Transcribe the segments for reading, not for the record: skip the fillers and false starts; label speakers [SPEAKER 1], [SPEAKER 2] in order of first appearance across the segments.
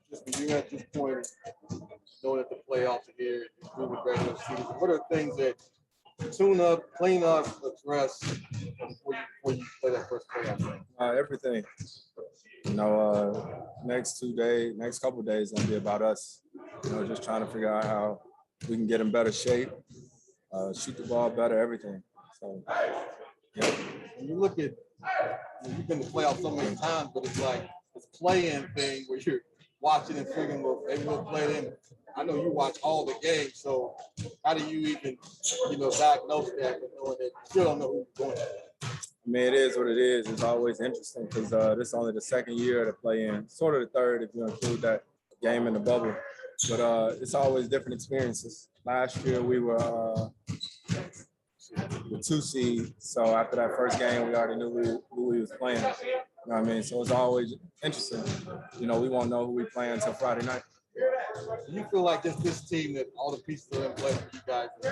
[SPEAKER 1] Just when you're at this point, knowing that the playoffs are here, you're with regular season, what are things that tune up, clean up, address before you play that first playoff game?
[SPEAKER 2] Everything. Next couple of days gonna be about us. Just trying to figure out how we can get in better shape, shoot the ball better, everything. So, yeah.
[SPEAKER 1] When you look at, you've been to playoffs so many times, but it's like this play-in thing where you're watching and figuring, well, maybe we'll play them. I know you watch all the games, so how do you even, diagnose that with knowing that you still don't know who's going to?
[SPEAKER 2] I mean, it is what it is. It's always interesting because this is only the second year to play in, sort of the third if you include that game in the bubble. But it's always different experiences. Last year we were the 2 seed, so after that first game, we already knew who we was playing. You know what I mean? So it's always interesting. We won't know who we play until Friday night.
[SPEAKER 1] Do you feel like this team, that all the pieces are in place for you guys to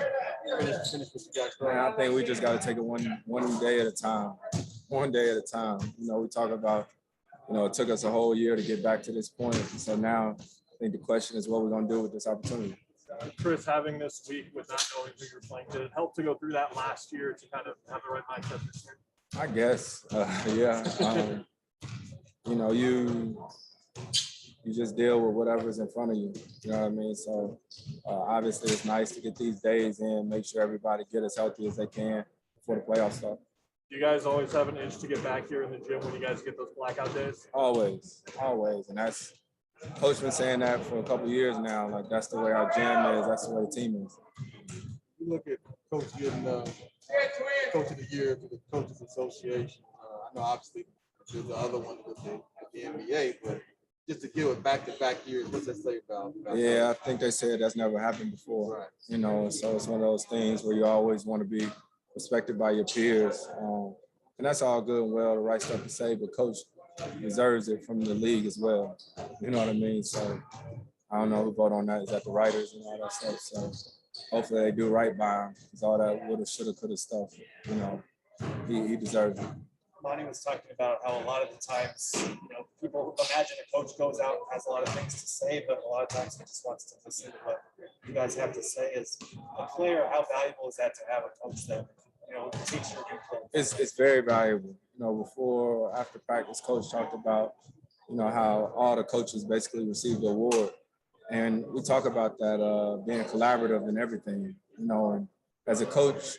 [SPEAKER 1] finish what you guys started?
[SPEAKER 2] Man, I think we just got to take it one day at a time. One day at a time. We talk about, it took us a whole year to get back to this point. So now I think the question is what we're going to do with this opportunity.
[SPEAKER 3] Chris, having this week with not knowing who you're playing, did it help to go through that last year to kind of have the right mindset this year?
[SPEAKER 2] I guess, yeah. You just deal with whatever's in front of you. You know what I mean? So obviously it's nice to get these days in, make sure everybody get as healthy as they can before the playoffs start.
[SPEAKER 3] Do you guys always have an itch to get back here in the gym when you guys get those blackout days?
[SPEAKER 2] Always. And that's, Coach been saying that for a couple of years now. Like, that's the way our gym is. That's the way the team is.
[SPEAKER 1] You look at Coach getting Coach of the Year to the Coaches Association. I know obviously there's the other one with the NBA, but just to give it back-to-back years, what's that say about
[SPEAKER 2] Yeah, I think they said that's never happened before. Right. So it's one of those things where you always want to be respected by your peers. And that's all good and well, the right stuff to say, but Coach deserves it from the league as well. You know what I mean? So I don't know who vote on that. Is that the writers and all that stuff? So hopefully they do right by him, because all that woulda, shoulda, coulda stuff, he deserves it.
[SPEAKER 4] Monty was talking about how a lot of the times, people imagine a coach goes out and has a lot of things to say, but a lot of times he just wants to listen to what you guys have to say. As a player, how valuable is that to have a coach that, teach your input?
[SPEAKER 2] It's very valuable. Before or after practice, Coach talked about, how all the coaches basically received the award. And we talk about that being collaborative and everything, and as a coach,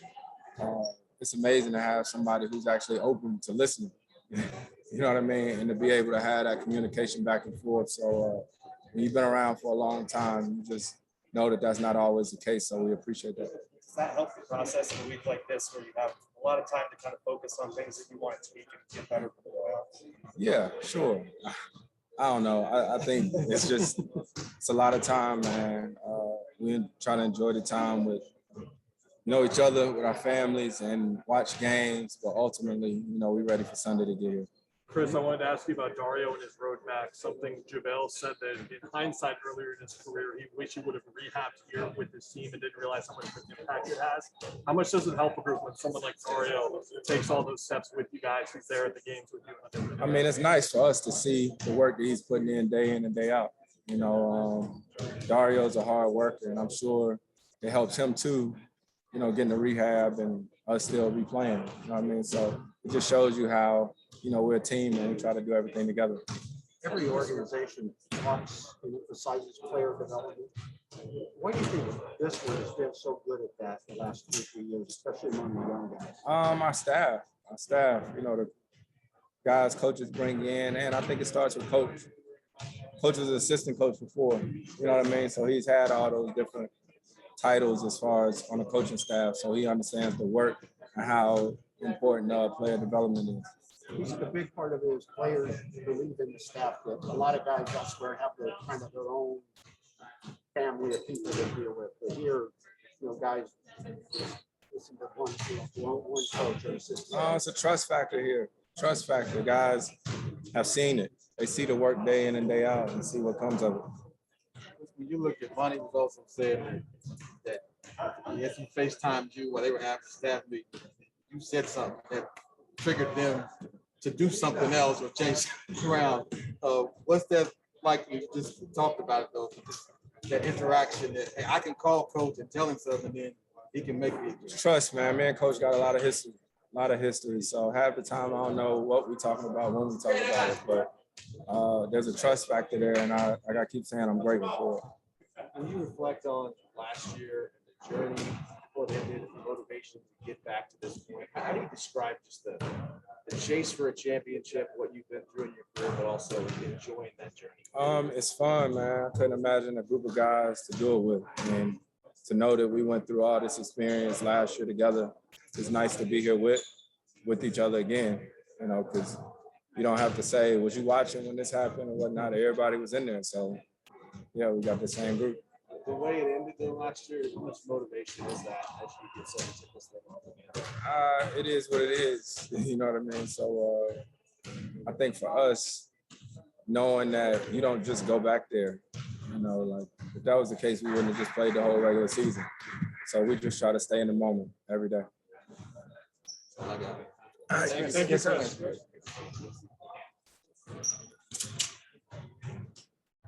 [SPEAKER 2] it's amazing to have somebody who's actually open to listening, you know what I mean? And to be able to have that communication back and forth. So when you've been around for a long time, you just know that that's not always the case. So we appreciate that.
[SPEAKER 4] Does that help the process in a week like this where you have a lot of time to kind of focus on things that you want to tweak and get better for the playoffs?
[SPEAKER 2] Yeah, sure. I don't know. I think it's a lot of time, man. We try to enjoy the time with each other, with our families, and watch games. But ultimately, we're ready for Sunday to get here.
[SPEAKER 3] Chris, I wanted to ask you about Dario and his road back. Something JaVale said that in hindsight earlier in his career, he wished he would have rehabbed here with his team and didn't realize how much of an impact it has. How much does it help a group when someone like Dario takes all those steps with you guys, who's there at the games with you?
[SPEAKER 2] I mean, it's nice for us to see the work that he's putting in and day out. Dario's a hard worker, and I'm sure it helps him too, getting the rehab and us still be playing. You know what I mean? So it just shows you how, we're a team and we try to do everything together.
[SPEAKER 5] Every organization talks and emphasizes player development. Why do you think this one has been so good at that the last 2-3 years, especially among the young guys?
[SPEAKER 2] Our staff, the guys coaches bring in, and I think it starts with coach. Coach was an assistant coach before, you know what I mean? So he's had all those different titles as far as on the coaching staff, so he understands the work and how important player development is.
[SPEAKER 5] He said a big part of it is players believe in the staff. That a lot of guys elsewhere have their kind of their own family of people they deal with. But here, guys listen to one coach or assistant.
[SPEAKER 2] It's a trust factor here. Trust factor. Guys have seen it. They see the work day in and day out and see what comes of it.
[SPEAKER 1] When you look at Monty was also said that yes, he FaceTimed you while they were having a staff meeting. You said something that triggered them to do something else or change around. What's that like? We just talked about it though. Just that interaction that hey, I can call coach and tell him something, and then he can make me.
[SPEAKER 2] Trust, man. Me and coach got a lot of history. So half the time I don't know what we're talking about when we talk about it, but there's a trust factor there, and I gotta keep saying I'm grateful for it.
[SPEAKER 6] When you reflect on last year and the journey, what ended, and the motivation to get back to this point, how do you describe just the chase for a championship, what you've been through in your career, but also enjoying that journey?
[SPEAKER 2] It's fun, man. I couldn't imagine a group of guys to do it with, and to know that we went through all this experience last year together. It's nice to be here with each other again, you know, because you don't have to say, was you watching when this happened or whatnot? Everybody was in there. So, yeah, we got the same group.
[SPEAKER 6] The way it ended though last year, how much motivation is that as you get set to take this thing off again?
[SPEAKER 2] It is what it is. You know what I mean? So I think for us, knowing that you don't just go back there, you know, like if that was the case, we wouldn't have just played the whole regular season. So we just try to stay in the moment every day.
[SPEAKER 1] I got it.
[SPEAKER 3] Thank you, Chris.